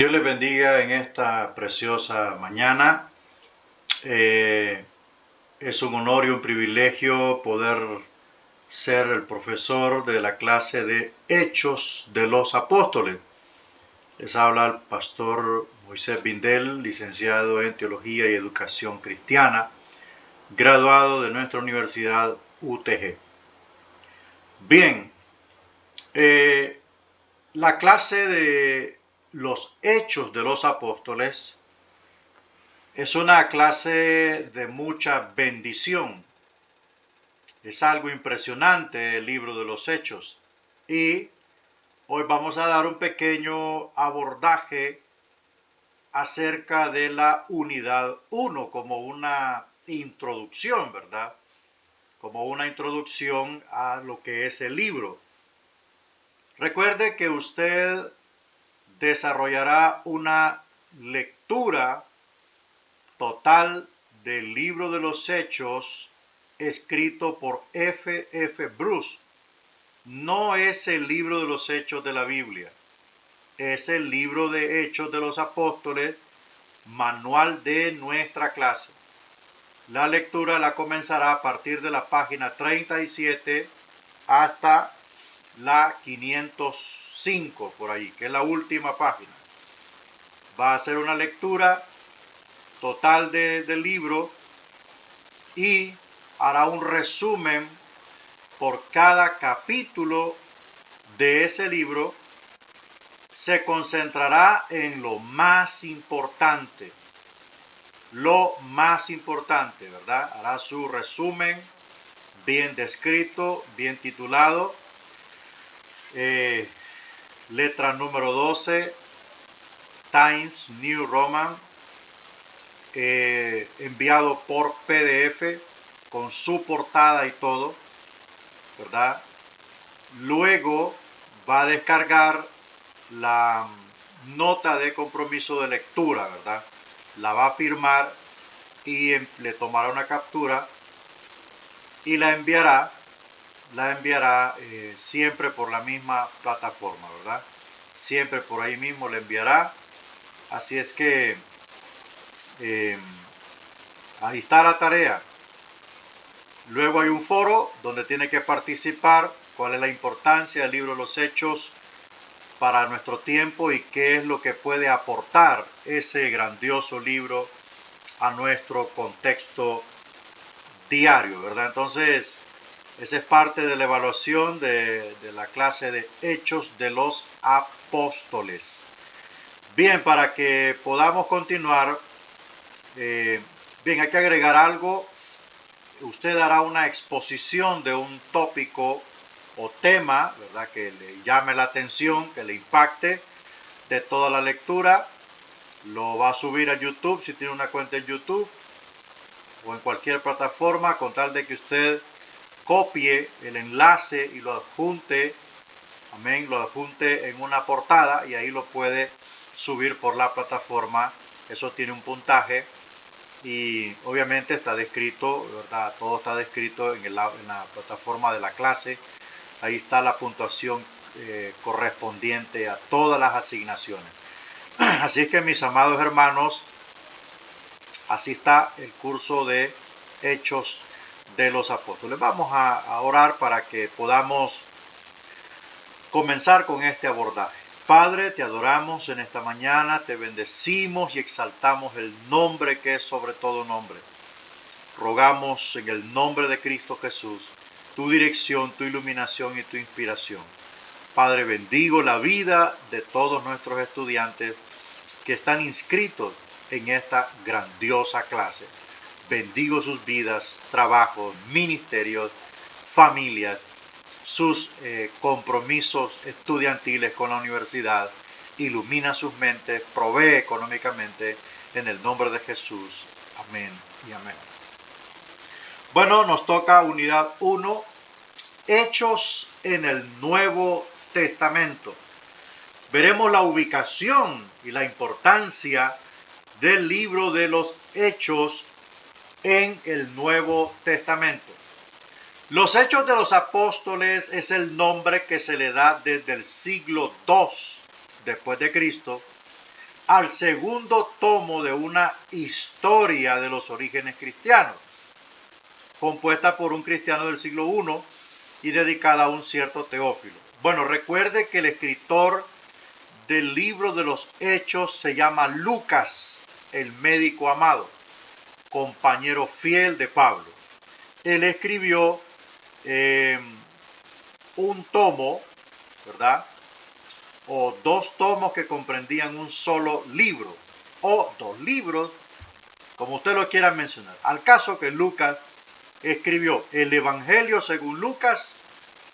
Dios les bendiga en esta preciosa mañana. Es un honor y un privilegio poder ser el profesor de la clase de Hechos de los Apóstoles. Les habla el pastor Moisés Bindel, licenciado en Teología y Educación Cristiana, graduado de nuestra universidad UTG. Bien, la clase de los Hechos de los Apóstoles es una clase de mucha bendición. Es algo impresionante el libro de los Hechos. Y hoy vamos a dar un pequeño abordaje acerca de la unidad 1 como una introducción, ¿verdad? Como una introducción a lo que es el libro. Recuerde que usted desarrollará una lectura total del libro de los Hechos escrito por F. Bruce. No es el libro de los Hechos de la Biblia, es el libro de Hechos de los Apóstoles, manual de nuestra clase. La lectura la comenzará a partir de la página 37 hasta la 505, por ahí, que es la última página. Va a ser una lectura total del libro y hará un resumen por cada capítulo de ese libro. Se concentrará en lo más importante, ¿verdad? Hará su resumen bien descrito, bien titulado. Letra número 12, Times New Roman, enviado por PDF con su portada y todo, ¿verdad? Luego va a descargar la nota de compromiso de lectura, ¿verdad? La va a firmar y le tomará una captura y la enviará siempre por la misma plataforma, ¿verdad? Siempre por ahí mismo la enviará. Así es que ahí está la tarea. Luego hay un foro donde tiene que participar, cuál es la importancia del libro de los Hechos para nuestro tiempo y qué es lo que puede aportar ese grandioso libro a nuestro contexto diario, ¿verdad? Entonces, esa es parte de la evaluación de la clase de Hechos de los Apóstoles. Bien, para que podamos continuar, bien, hay que agregar algo. Usted hará una exposición de un tópico o tema, ¿verdad?, que le llame la atención, que le impacte de toda la lectura. Lo va a subir a YouTube si tiene una cuenta en YouTube o en cualquier plataforma, con tal de que usted copie el enlace y lo adjunte, amén, lo adjunte en una portada y ahí lo puede subir por la plataforma. Eso tiene un puntaje y obviamente está descrito, ¿verdad? Todo está descrito en la plataforma de la clase. Ahí está la puntuación correspondiente a todas las asignaciones. Así es que, mis amados hermanos, así está el curso de Hechos de los Apóstoles. Vamos a orar para que podamos comenzar con este abordaje. Padre, te adoramos en esta mañana, te bendecimos y exaltamos el nombre que es sobre todo nombre. Rogamos en el nombre de Cristo Jesús tu dirección, tu iluminación y tu inspiración. Padre, bendigo la vida de todos nuestros estudiantes que están inscritos en esta grandiosa clase. Bendigo sus vidas, trabajos, ministerios, familias, sus compromisos estudiantiles con la universidad. Ilumina sus mentes, provee económicamente en el nombre de Jesús. Amén y amén. Bueno, nos toca unidad 1, Hechos en el Nuevo Testamento. Veremos la ubicación y la importancia del libro de los Hechos en el Nuevo Testamento. Los Hechos de los Apóstoles es el nombre que se le da desde el siglo II después de Cristo al segundo tomo de una historia de los orígenes cristianos, compuesta por un cristiano del siglo I y dedicada a un cierto Teófilo. Bueno, recuerde que el escritor del libro de los Hechos se llama Lucas, el médico amado, compañero fiel de Pablo. Él escribió un tomo, ¿verdad? O dos tomos que comprendían un solo libro, o dos libros, como usted lo quiera mencionar. Al caso que Lucas escribió el Evangelio según Lucas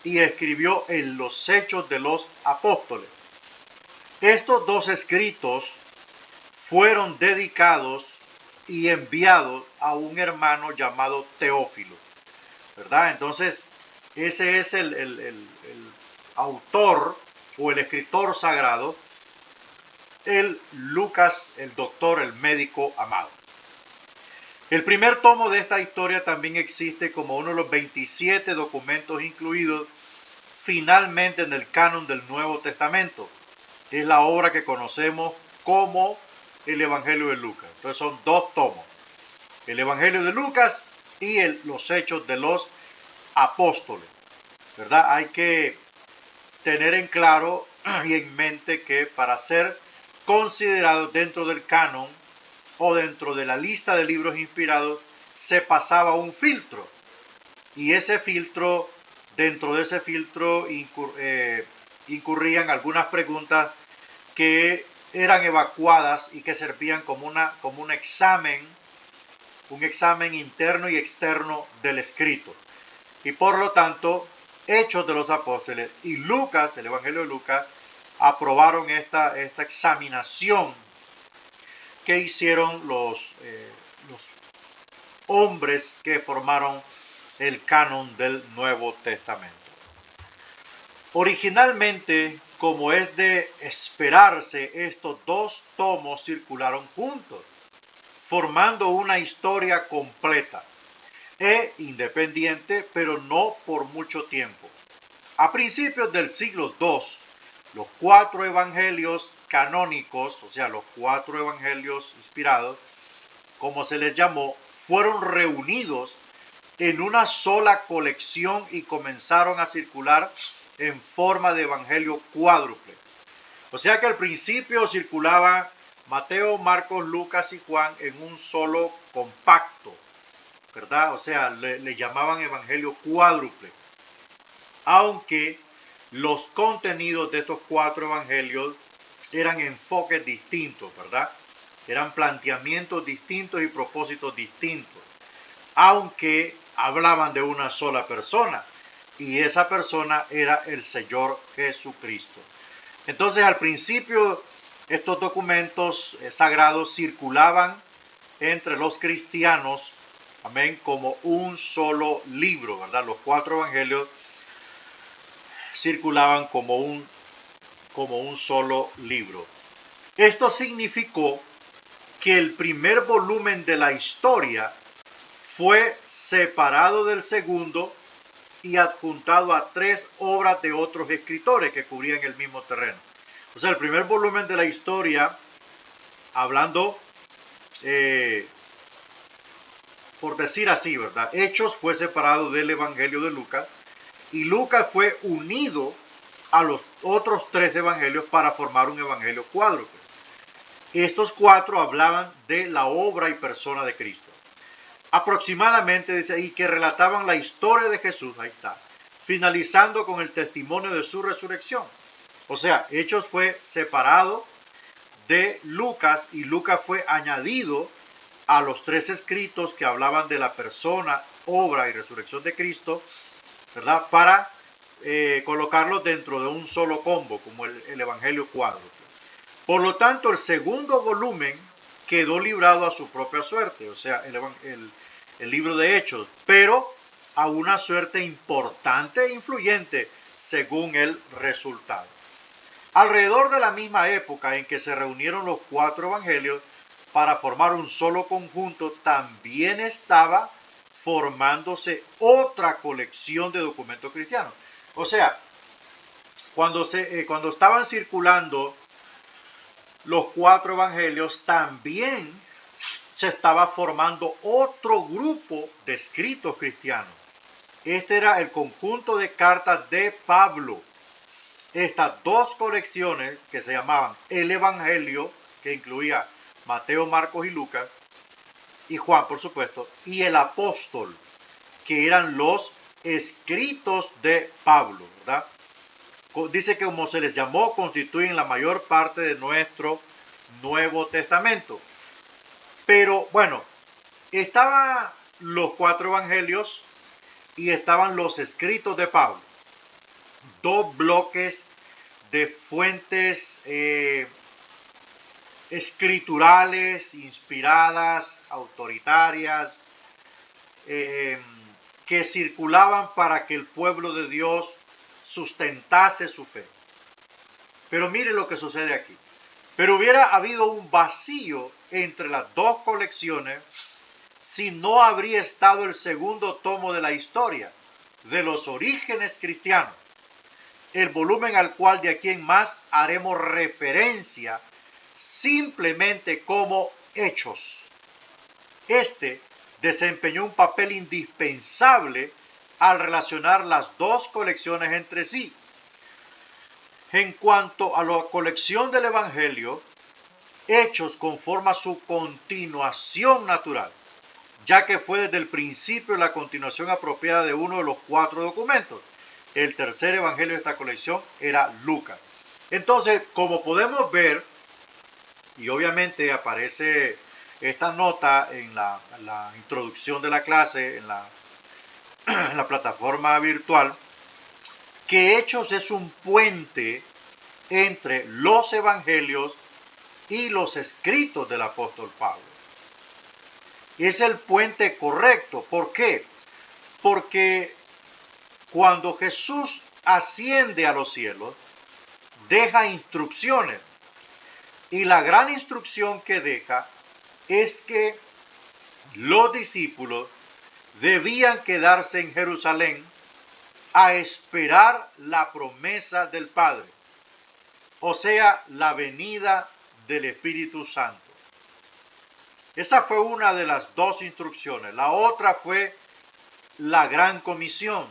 y escribió en los Hechos de los Apóstoles. Estos dos escritos fueron dedicados y enviados a un hermano llamado Teófilo, ¿verdad? Entonces, ese es el autor o el escritor sagrado, el Lucas, el doctor, el médico amado. El primer tomo de esta historia también existe como uno de los 27 documentos incluidos finalmente en el canon del Nuevo Testamento. Es la obra que conocemos como el Evangelio de Lucas. Entonces son dos tomos, el Evangelio de Lucas y los Hechos de los Apóstoles, ¿verdad? Hay que tener en claro y en mente que para ser considerado dentro del canon o dentro de la lista de libros inspirados se pasaba un filtro, y ese filtro, dentro de ese filtro incurrían algunas preguntas que eran evacuadas y que servían como un examen interno y externo del escrito. Y por lo tanto, Hechos de los Apóstoles y Lucas, el Evangelio de Lucas, aprobaron esta examinación que hicieron los hombres que formaron el canon del Nuevo Testamento. Originalmente, como es de esperarse, estos dos tomos circularon juntos, formando una historia completa e independiente, pero no por mucho tiempo. A principios del siglo II, los 4 evangelios canónicos, o sea, los 4 evangelios inspirados, como se les llamó, fueron reunidos en una sola colección y comenzaron a circular en forma de evangelio cuádruple. O sea que al principio circulaban Mateo, Marcos, Lucas y Juan en un solo compacto, ¿verdad? O sea, le llamaban evangelio cuádruple. Aunque los contenidos de estos 4 evangelios eran enfoques distintos, ¿verdad? Eran planteamientos distintos y propósitos distintos. Aunque hablaban de una sola persona, y esa persona era el Señor Jesucristo. Entonces, al principio, estos documentos sagrados circulaban entre los cristianos, amén, como un solo libro, ¿verdad? Los 4 evangelios circulaban como un solo libro. Esto significó que el primer volumen de la historia fue separado del segundo y adjuntado a 3 obras de otros escritores que cubrían el mismo terreno. O sea, el primer volumen de la historia, hablando, por decir así, ¿verdad? Hechos fue separado del Evangelio de Lucas, y Lucas fue unido a los otros 3 evangelios para formar un evangelio cuádruple. Estos 4 hablaban de la obra y persona de Cristo. Aproximadamente, dice ahí, que relataban la historia de Jesús, ahí está, finalizando con el testimonio de su resurrección. O sea, Hechos fue separado de Lucas y Lucas fue añadido a los 3 escritos que hablaban de la persona, obra y resurrección de Cristo, ¿verdad? Para colocarlos dentro de un solo combo, como el Evangelio cuádruple. Por lo tanto, el segundo volumen quedó librado a su propia suerte, o sea, el libro de Hechos, pero a una suerte importante e influyente según el resultado. Alrededor de la misma época en que se reunieron los 4 evangelios para formar un solo conjunto, también estaba formándose otra colección de documentos cristianos. O sea, cuando estaban circulando los 4 evangelios, también se estaba formando otro grupo de escritos cristianos. Este era el conjunto de cartas de Pablo. Estas 2 colecciones que se llamaban el Evangelio, que incluía Mateo, Marcos y Lucas, y Juan, por supuesto, y el Apóstol, que eran los escritos de Pablo, ¿verdad? Dice que como se les llamó, constituyen la mayor parte de nuestro Nuevo Testamento. Pero bueno, estaban los 4 evangelios y estaban los escritos de Pablo. 2 bloques de fuentes escriturales, inspiradas, autoritarias, que circulaban para que el pueblo de Dios sustentase su fe. Pero mire lo que sucede aquí. Pero hubiera habido un vacío entre las 2 colecciones si no habría estado el segundo tomo de la historia, de los orígenes cristianos, el volumen al cual de aquí en más haremos referencia simplemente como Hechos. Este desempeñó un papel indispensable al relacionar las 2 colecciones entre sí. En cuanto a la colección del Evangelio, Hechos conforma su continuación natural, ya que fue desde el principio la continuación apropiada de uno de los 4 documentos. El tercer evangelio de esta colección era Lucas. Entonces, como podemos ver, y obviamente aparece esta nota en la introducción de la clase, en la plataforma virtual, que Hechos es un puente entre los evangelios y los escritos del apóstol Pablo. Es el puente correcto. ¿Por qué? Porque cuando Jesús asciende a los cielos, deja instrucciones. Y la gran instrucción que deja es que los discípulos debían quedarse en Jerusalén a esperar la promesa del Padre, o sea, la venida del Espíritu Santo. Esa fue una de las 2 instrucciones. La otra fue la gran comisión,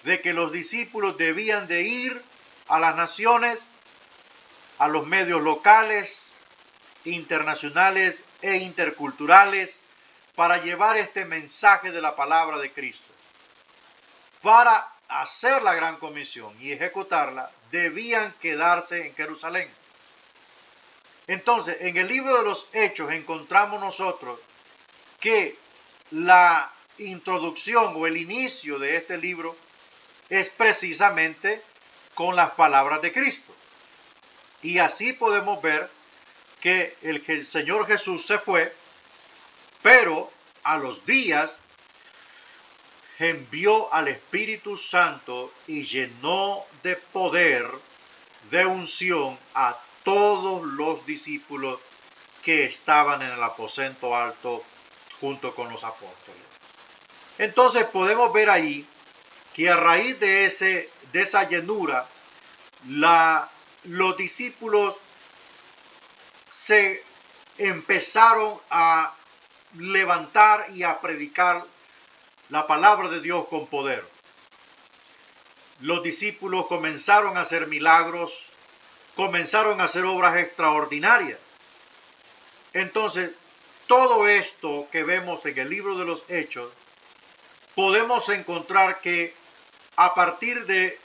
de que los discípulos debían de ir a las naciones, a los medios locales, internacionales e interculturales, para llevar este mensaje de la palabra de Cristo. Para hacer la gran comisión y ejecutarla, debían quedarse en Jerusalén. Entonces, en el libro de los Hechos encontramos nosotros que la introducción o el inicio de este libro es precisamente con las palabras de Cristo. Y así podemos ver que el Señor Jesús se fue, pero a los días envió al Espíritu Santo y llenó de poder, de unción a todos los discípulos que estaban en el aposento alto junto con los apóstoles. Entonces podemos ver ahí que a raíz de esa llenura, los discípulos se empezaron a levantar y a predicar la palabra de Dios con poder. Los discípulos comenzaron a hacer milagros, comenzaron a hacer obras extraordinarias. Entonces, todo esto que vemos en el libro de los Hechos, podemos encontrar que a partir de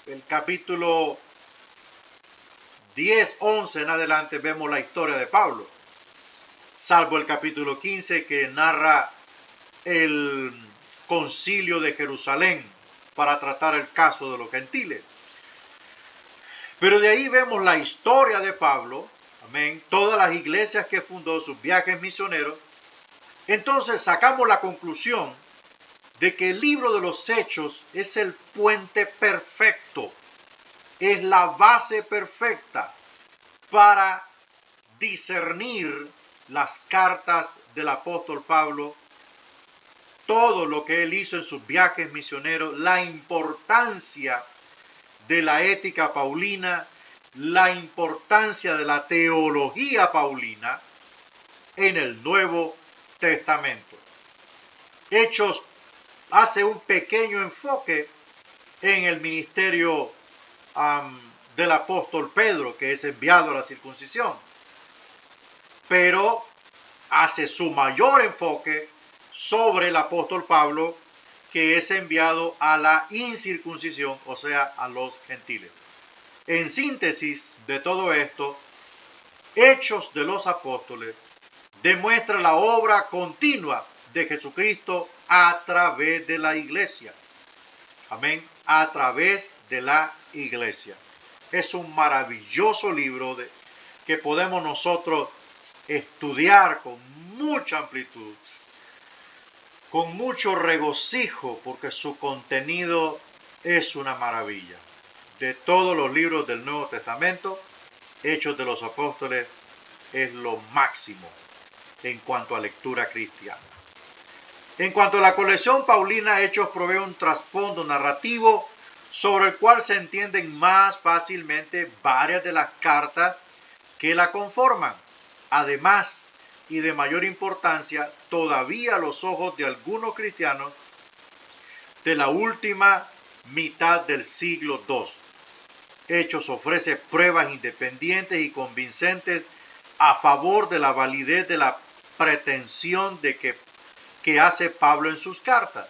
el capítulo 10, 11 en adelante vemos la historia de Pablo, salvo el capítulo 15 que narra el concilio de Jerusalén para tratar el caso de los gentiles. Pero de ahí vemos la historia de Pablo, amén, todas las iglesias que fundó, sus viajes misioneros. Entonces sacamos la conclusión de que el libro de los Hechos es el puente perfecto, es la base perfecta para discernir las cartas del apóstol Pablo, todo lo que él hizo en sus viajes misioneros, la importancia de la ética paulina, la importancia de la teología paulina en el Nuevo Testamento. Hechos hace un pequeño enfoque en el ministerio del apóstol Pedro, que es enviado a la circuncisión, pero hace su mayor enfoque sobre el apóstol Pablo, que es enviado a la incircuncisión, o sea, a los gentiles. En síntesis de todo esto, Hechos de los Apóstoles demuestra la obra continua de Jesucristo a través de la iglesia. Amén. A través de la iglesia. Es un maravilloso libro que podemos nosotros estudiar con mucha amplitud, con mucho regocijo, porque su contenido es una maravilla. De todos los libros del Nuevo Testamento, Hechos de los Apóstoles es lo máximo en cuanto a lectura cristiana. En cuanto a la colección paulina, Hechos provee un trasfondo narrativo sobre el cual se entienden más fácilmente varias de las cartas que la conforman. Además, y de mayor importancia, todavía a los ojos de algunos cristianos de la última mitad del siglo II. Hechos ofrece pruebas independientes y convincentes a favor de la validez de la pretensión de que hace Pablo en sus cartas,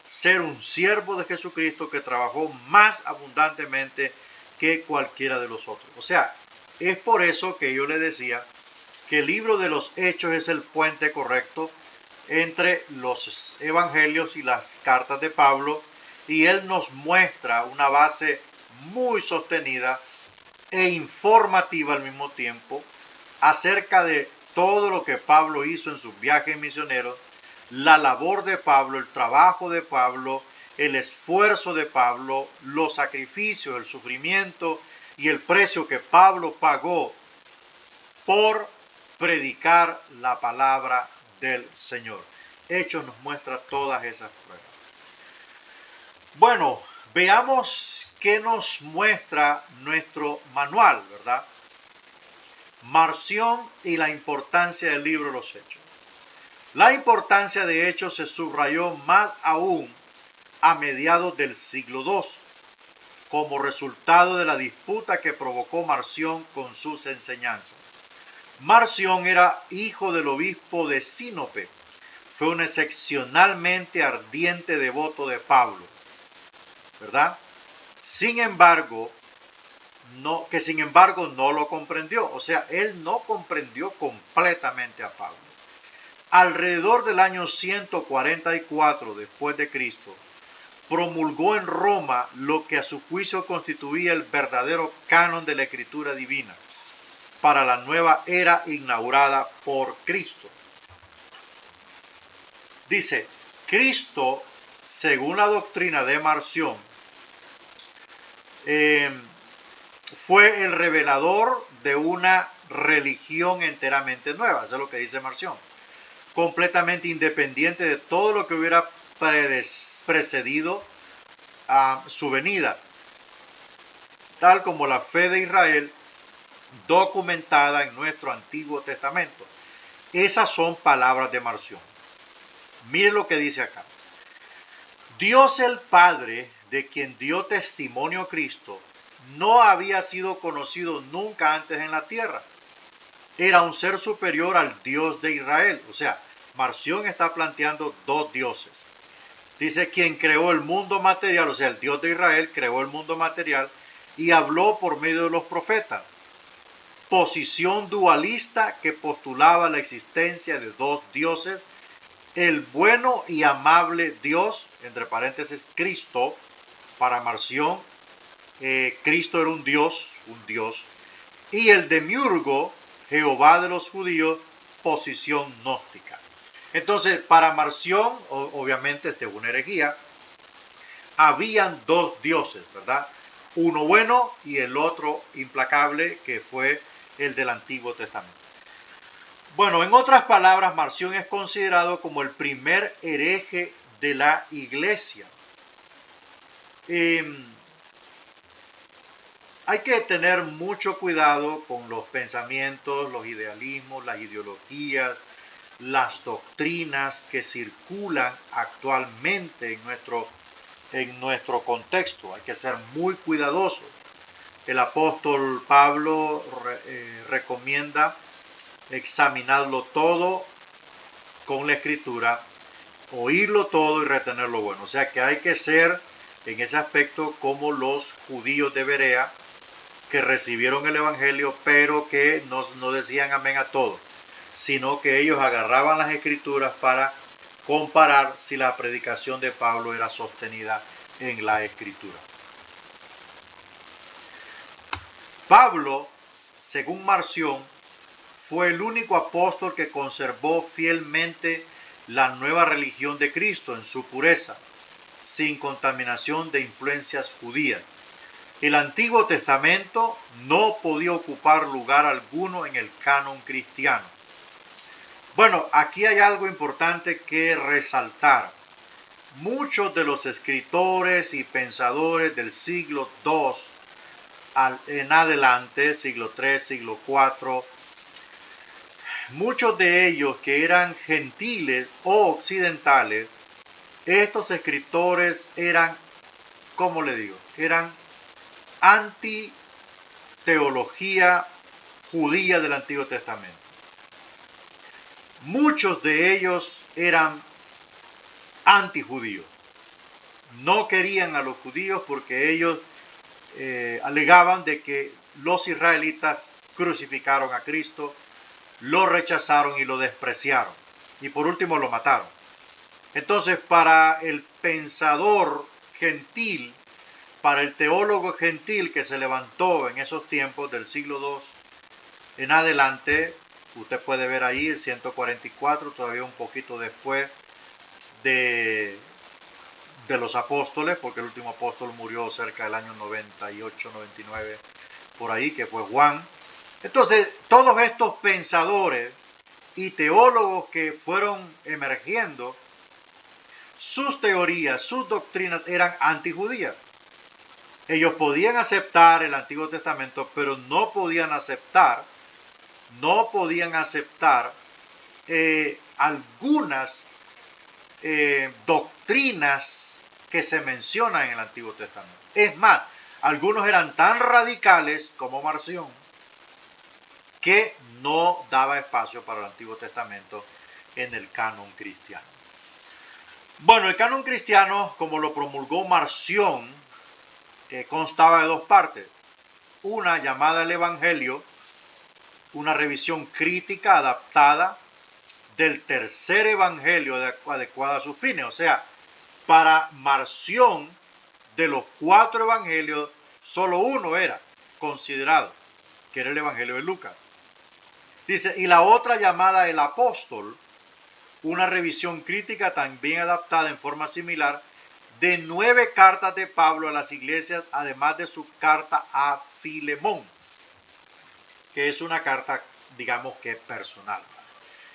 ser un siervo de Jesucristo que trabajó más abundantemente que cualquiera de los otros. O sea, es por eso que yo le decía que el libro de los Hechos es el puente correcto entre los evangelios y las cartas de Pablo, y él nos muestra una base muy sostenida e informativa al mismo tiempo acerca de todo lo que Pablo hizo en sus viajes misioneros, la labor de Pablo, el trabajo de Pablo, el esfuerzo de Pablo, los sacrificios, el sufrimiento y el precio que Pablo pagó por predicar la palabra del Señor. Hechos nos muestra todas esas pruebas. Bueno, veamos qué nos muestra nuestro manual, ¿verdad? Marción y la importancia del libro de los Hechos. La importancia de Hechos se subrayó más aún a mediados del siglo II, como resultado de la disputa que provocó Marción con sus enseñanzas. Marción era hijo del obispo de Sinope. Fue un excepcionalmente ardiente devoto de Pablo, ¿verdad? Sin embargo, no lo comprendió. O sea, él no comprendió completamente a Pablo. Alrededor del año 144 después de Cristo, promulgó en Roma lo que a su juicio constituía el verdadero canon de la Escritura divina para la nueva era inaugurada por Cristo. Dice, Cristo, según la doctrina de Marción, fue el revelador de una religión enteramente nueva. Eso es lo que dice Marción. Completamente independiente de todo lo que hubiera precedido a su venida, tal como la fe de Israel documentada en nuestro Antiguo Testamento. Esas son palabras de Marción. Mire lo que dice acá. Dios el Padre, de quien dio testimonio Cristo, no había sido conocido nunca antes en la tierra. Era un ser superior al Dios de Israel. O sea, Marción está planteando dos dioses. Dice, quien creó el mundo material, o sea, el Dios de Israel creó el mundo material y habló por medio de los profetas. Posición dualista que postulaba la existencia de dos dioses, el bueno y amable Dios, entre paréntesis, Cristo. Para Marción, Cristo era un Dios, y el demiurgo, Jehová de los judíos, posición gnóstica. Entonces, para Marción, obviamente esta es una herejía, habían dos dioses, ¿verdad? Uno bueno y el otro implacable, que fue el del Antiguo Testamento. Bueno, en otras palabras, Marción es considerado como el primer hereje de la iglesia. Hay que tener mucho cuidado con los pensamientos, los idealismos, las ideologías, las doctrinas que circulan actualmente en nuestro contexto. Hay que ser muy cuidadosos. El apóstol Pablo recomienda examinarlo todo con la escritura, oírlo todo y retener lo bueno. O sea que hay que ser en ese aspecto como los judíos de Berea, que recibieron el evangelio, pero que no decían amén a todo, sino que ellos agarraban las escrituras para comparar si la predicación de Pablo era sostenida en la escritura. Pablo, según Marción, fue el único apóstol que conservó fielmente la nueva religión de Cristo en su pureza, sin contaminación de influencias judías. El Antiguo Testamento no podía ocupar lugar alguno en el canon cristiano. Bueno, aquí hay algo importante que resaltar. Muchos de los escritores y pensadores del siglo II en adelante, siglo III, siglo IV, muchos de ellos que eran gentiles o occidentales, estos escritores eran, ¿cómo le digo? Eran anti-teología judía del Antiguo Testamento. Muchos de ellos eran antijudíos. No querían a los judíos porque ellos alegaban de que los israelitas crucificaron a Cristo, lo rechazaron y lo despreciaron. Y por último lo mataron. Entonces, para el pensador gentil, para el teólogo gentil que se levantó en esos tiempos del siglo II en adelante, usted puede ver ahí el 144, todavía un poquito después de los apóstoles, porque el último apóstol murió cerca del año 98, 99, por ahí, que fue Juan. Entonces, todos estos pensadores y teólogos que fueron emergiendo, sus teorías, sus doctrinas eran antijudías. Ellos podían aceptar el Antiguo Testamento, pero no podían aceptar algunas doctrinas que se mencionan en el Antiguo Testamento. Es más, algunos eran tan radicales como Marción que no daba espacio para el Antiguo Testamento en el canon cristiano. Bueno, el canon cristiano, como lo promulgó Marción, constaba de dos partes. Una llamada el Evangelio, una revisión crítica adaptada del tercer evangelio adecuada a sus fines. O sea, para Marción, de los 4 evangelios, solo uno era considerado, que era el evangelio de Lucas. Dice, y la otra llamada el apóstol, una revisión crítica también adaptada en forma similar de 9 cartas de Pablo a las iglesias, además de su carta a Filemón, que es una carta, digamos que personal.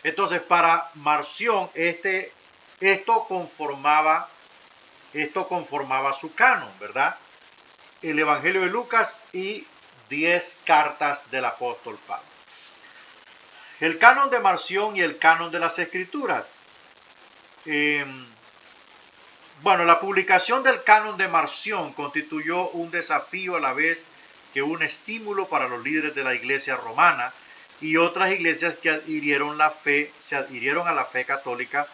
Entonces, para Marción, esto conformaba su canon, ¿verdad? El Evangelio de Lucas y 10 cartas del apóstol Pablo. El canon de Marción y el canon de las Escrituras. Bueno, la publicación del canon de Marción constituyó un desafío a la vez que un estímulo para los líderes de la iglesia romana y otras iglesias que se adhirieron a la fe católica,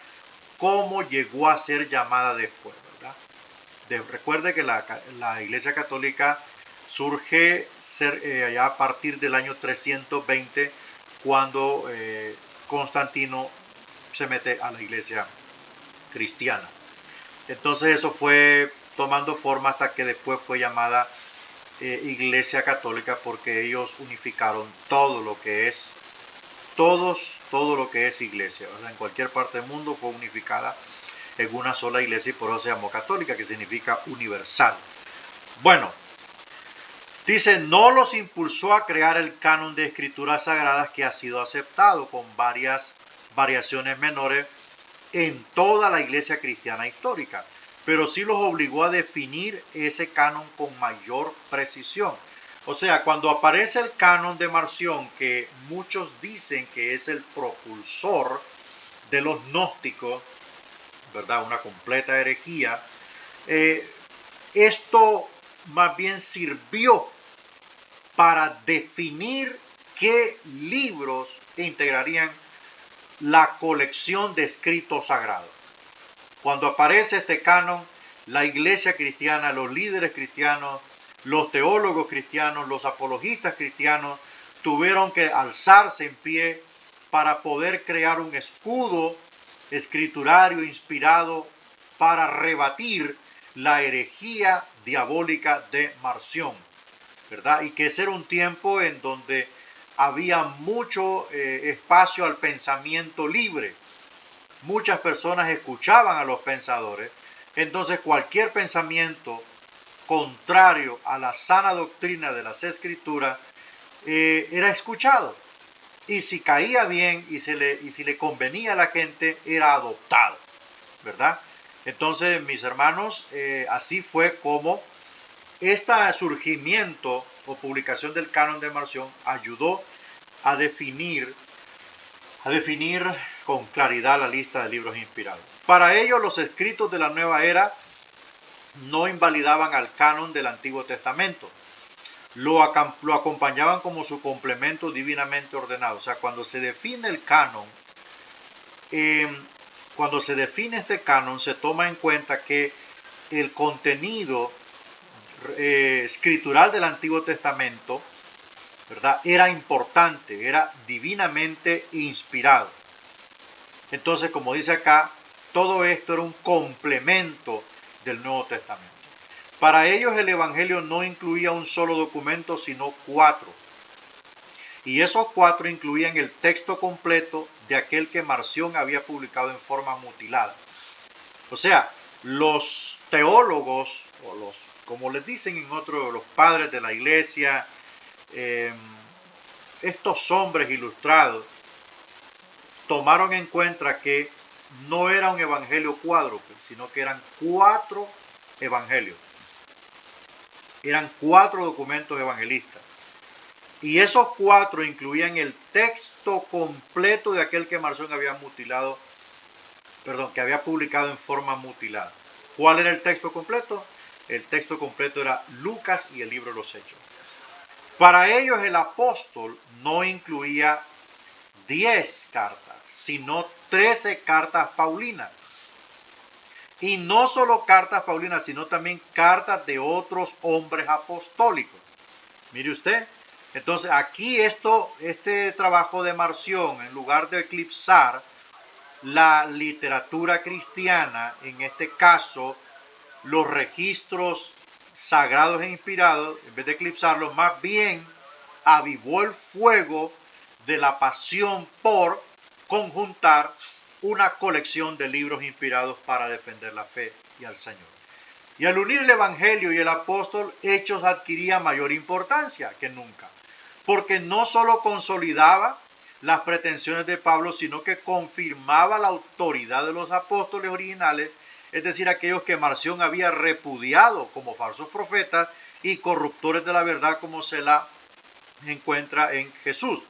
como llegó a ser llamada después, ¿verdad? Recuerde que la iglesia católica surge allá a partir del año 320, cuando Constantino se mete a la iglesia cristiana. Entonces eso fue tomando forma hasta que después fue llamada Iglesia Católica, porque ellos unificaron todo lo que es iglesia. O sea, en cualquier parte del mundo fue unificada en una sola iglesia y por eso se llamó católica, que significa universal. Bueno, dice, no los impulsó a crear el canon de escrituras sagradas, que ha sido aceptado con varias variaciones menores en toda la iglesia cristiana histórica, pero sí los obligó a definir ese canon con mayor precisión. O sea, cuando aparece el canon de Marción, que muchos dicen que es el propulsor de los gnósticos, ¿verdad? Una completa herejía. Esto más bien sirvió para definir qué libros integrarían la colección de escritos sagrados. Cuando aparece este canon, la iglesia cristiana, los líderes cristianos, los teólogos cristianos, los apologistas cristianos tuvieron que alzarse en pie para poder crear un escudo escriturario inspirado para rebatir la herejía diabólica de Marción, ¿verdad? Y que ese era un tiempo en donde había mucho espacio al pensamiento libre. Muchas personas escuchaban a los pensadores, entonces cualquier pensamiento contrario a la sana doctrina de las escrituras era escuchado. Y si caía bien y si le convenía a la gente, era adoptado, ¿verdad? Entonces, mis hermanos, así fue como este surgimiento o publicación del canon de Marción ayudó a definir con claridad la lista de libros inspirados. Para ello, los escritos de la nueva era no invalidaban al canon del Antiguo Testamento. Lo acompañaban como su complemento divinamente ordenado. O sea, cuando se define el canon, cuando se define este canon, se toma en cuenta que el contenido escritural del Antiguo Testamento, ¿verdad?, era importante, era divinamente inspirado. Entonces, como dice acá, todo esto era un complemento del Nuevo Testamento. Para ellos el Evangelio no incluía un solo documento, sino 4. Y esos 4 incluían el texto completo de aquel que Marción había publicado en forma mutilada. O sea, los teólogos, o los, como les dicen en otros, los padres de la iglesia, estos hombres ilustrados, tomaron en cuenta que no era un evangelio cuádruple, sino que eran 4 evangelios. Eran 4 documentos evangelistas. Y esos 4 incluían el texto completo de aquel que Marción había mutilado, que había publicado en forma mutilada. ¿Cuál era el texto completo? El texto completo era Lucas y el libro de los Hechos. Para ellos el apóstol no incluía 10 cartas, sino 13 cartas paulinas. Y no solo cartas paulinas, sino también cartas de otros hombres apostólicos. Mire usted, entonces aquí este trabajo de Marción, en lugar de eclipsar la literatura cristiana, en este caso los registros sagrados e inspirados, en vez de eclipsarlos, más bien avivó el fuego de la pasión por conjuntar una colección de libros inspirados para defender la fe y al Señor. Y al unir el Evangelio y el apóstol, Hechos adquiría mayor importancia que nunca, porque no solo consolidaba las pretensiones de Pablo, sino que confirmaba la autoridad de los apóstoles originales, es decir, aquellos que Marción había repudiado como falsos profetas y corruptores de la verdad, como se la encuentra en Jesús.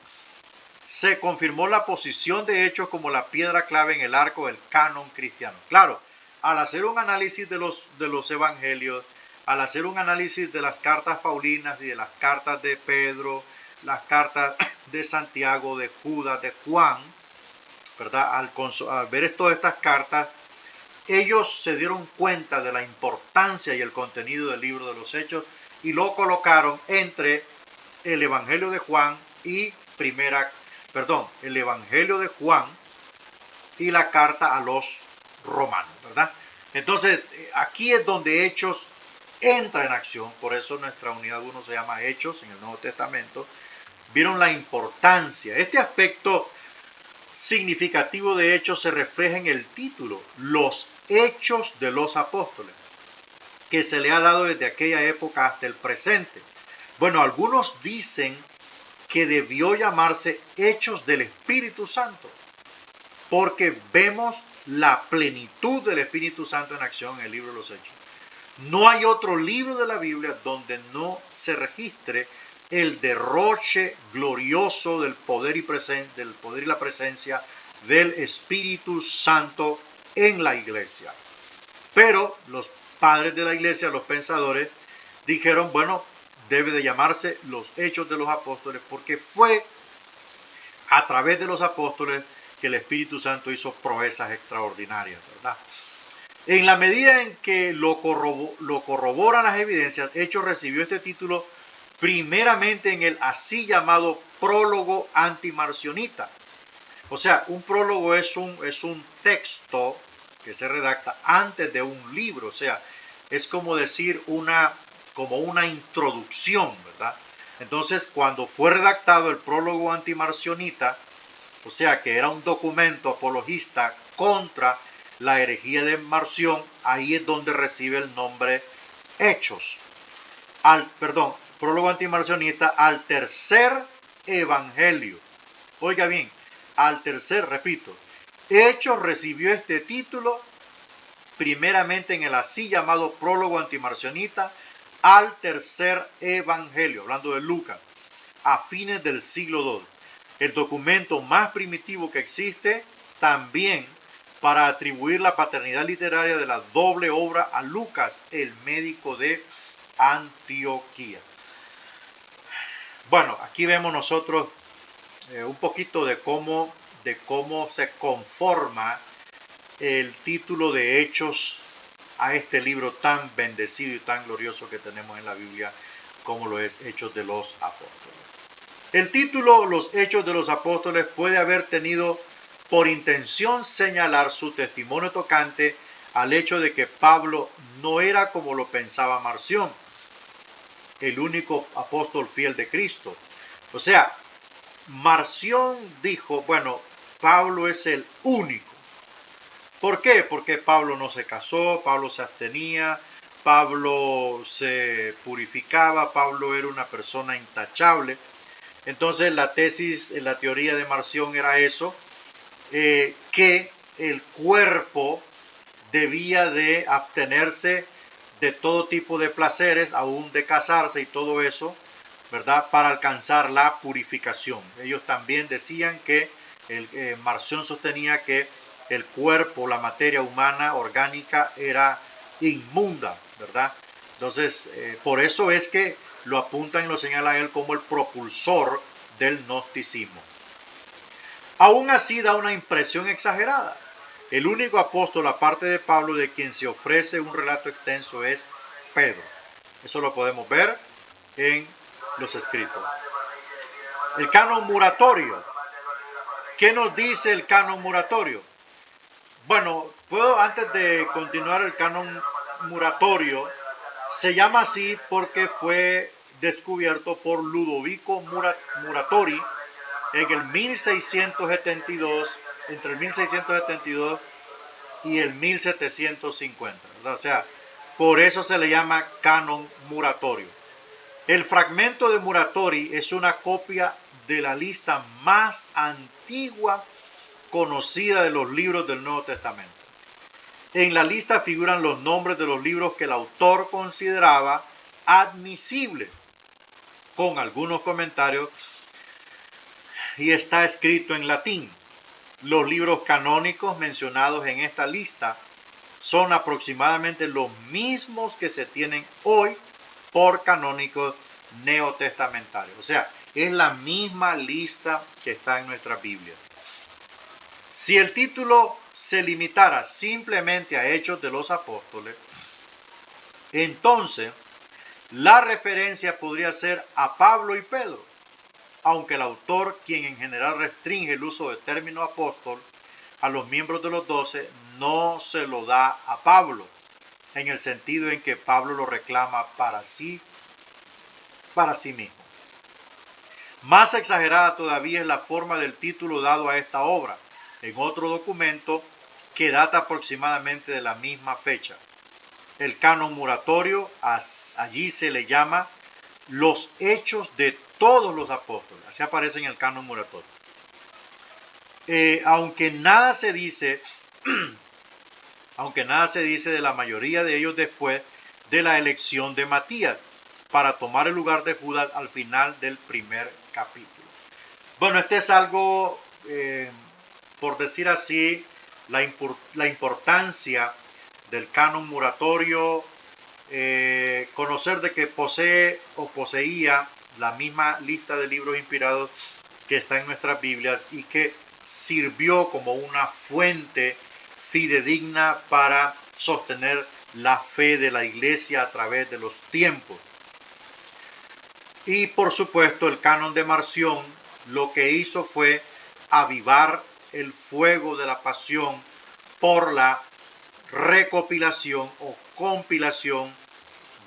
Se confirmó la posición de Hechos como la piedra clave en el arco del canon cristiano. Claro, al hacer un análisis de los evangelios, al hacer un análisis de las cartas paulinas y de las cartas de Pedro, las cartas de Santiago, de Judas, de Juan, ¿verdad? Al ver todas estas cartas, ellos se dieron cuenta de la importancia y el contenido del libro de los Hechos y lo colocaron entre el Evangelio de Juan y el Evangelio de Juan y la carta a los romanos, ¿verdad? Entonces, aquí es donde Hechos entra en acción, por eso nuestra unidad 1 se llama Hechos en el Nuevo Testamento. Vieron la importancia. Este aspecto significativo de Hechos se refleja en el título, Los Hechos de los Apóstoles, que se le ha dado desde aquella época hasta el presente. Bueno, algunos dicen que debió llamarse Hechos del Espíritu Santo, porque vemos la plenitud del Espíritu Santo en acción en el libro de los Hechos. No hay otro libro de la Biblia donde no se registre el derroche glorioso del poder y la presencia del Espíritu Santo en la iglesia. Pero los padres de la iglesia, los pensadores, dijeron, bueno, debe de llamarse los Hechos de los Apóstoles, porque fue a través de los apóstoles que el Espíritu Santo hizo proezas extraordinarias, ¿verdad? En la medida en que lo corroboran las evidencias, Hechos recibió este título primeramente en el así llamado prólogo antimarcionita. O sea, un prólogo es un texto que se redacta antes de un libro, o sea, es como decir como una introducción, ¿verdad? Entonces, cuando fue redactado el prólogo antimarcionita, o sea, que era un documento apologista contra la herejía de Marción, ahí es donde recibe el nombre Hechos. Prólogo antimarcionista al tercer evangelio. Oiga bien, repito, Hechos recibió este título primeramente en el así llamado prólogo antimarcionita al tercer evangelio, hablando de Lucas, a fines del siglo II. El documento más primitivo que existe, también para atribuir la paternidad literaria de la doble obra a Lucas, el médico de Antioquía. Bueno, aquí vemos nosotros un poquito de cómo se conforma el título de Hechos a este libro tan bendecido y tan glorioso que tenemos en la Biblia, como lo es Hechos de los Apóstoles. El título Los Hechos de los Apóstoles puede haber tenido por intención señalar su testimonio tocante al hecho de que Pablo no era, como lo pensaba Marción, el único apóstol fiel de Cristo. O sea, Marción dijo, bueno, Pablo es el único. ¿Por qué? Porque Pablo no se casó, Pablo se abstenía, Pablo se purificaba, Pablo era una persona intachable. Entonces la teoría de Marción era eso, que el cuerpo debía de abstenerse de todo tipo de placeres, aún de casarse y todo eso, ¿verdad? Para alcanzar la purificación. Ellos también decían que Marción sostenía que el cuerpo, la materia humana orgánica era inmunda, ¿verdad? Entonces, por eso es que lo apuntan y lo señalan a él como el propulsor del gnosticismo. Aún así da una impresión exagerada. El único apóstol, aparte de Pablo, de quien se ofrece un relato extenso es Pedro. Eso lo podemos ver en los escritos. El canon muratorio. ¿Qué nos dice el canon muratorio? Bueno, antes de continuar, el canon muratorio se llama así porque fue descubierto por Ludovico Muratori en el 1672, entre el 1672 y el 1750, ¿verdad? O sea, por eso se le llama canon muratorio. El fragmento de Muratori es una copia de la lista más antigua conocida de los libros del Nuevo Testamento. En la lista figuran los nombres de los libros que el autor consideraba admisibles, con algunos comentarios, y está escrito en latín. Los libros canónicos mencionados en esta lista son aproximadamente los mismos que se tienen hoy por canónicos neotestamentarios. O sea, es la misma lista que está en nuestra Biblia. Si el título se limitara simplemente a Hechos de los Apóstoles, entonces la referencia podría ser a Pablo y Pedro, aunque el autor, quien en general restringe el uso del término apóstol a los miembros de los 12, no se lo da a Pablo, en el sentido en que Pablo lo reclama para sí mismo. Más exagerada todavía es la forma del título dado a esta obra, en otro documento que data aproximadamente de la misma fecha. El canon muratorio, allí se le llama los hechos de todos los apóstoles. Así aparece en el canon muratorio. Aunque nada se dice de la mayoría de ellos después de la elección de Matías para tomar el lugar de Judas al final del primer capítulo. Bueno, este es algo, por decir así, la importancia del canon muratorio, conocer de que posee o poseía la misma lista de libros inspirados que está en nuestras Biblias y que sirvió como una fuente fidedigna para sostener la fe de la iglesia a través de los tiempos. Y por supuesto el canon de Marción lo que hizo fue avivar el fuego de la pasión por la recopilación o compilación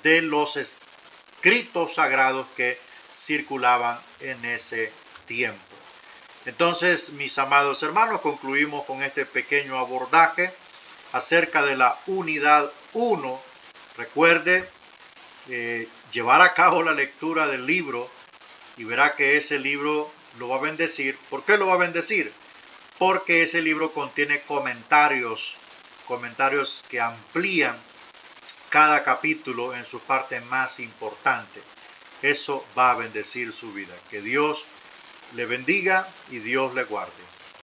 de los escritos sagrados que circulaban en ese tiempo. Entonces, mis amados hermanos, concluimos con este pequeño abordaje acerca de la unidad 1. Recuerde llevar a cabo la lectura del libro y verá que ese libro lo va a bendecir. ¿Por qué lo va a bendecir? Porque ese libro contiene comentarios que amplían cada capítulo en su parte más importante. Eso va a bendecir su vida. Que Dios le bendiga y Dios le guarde.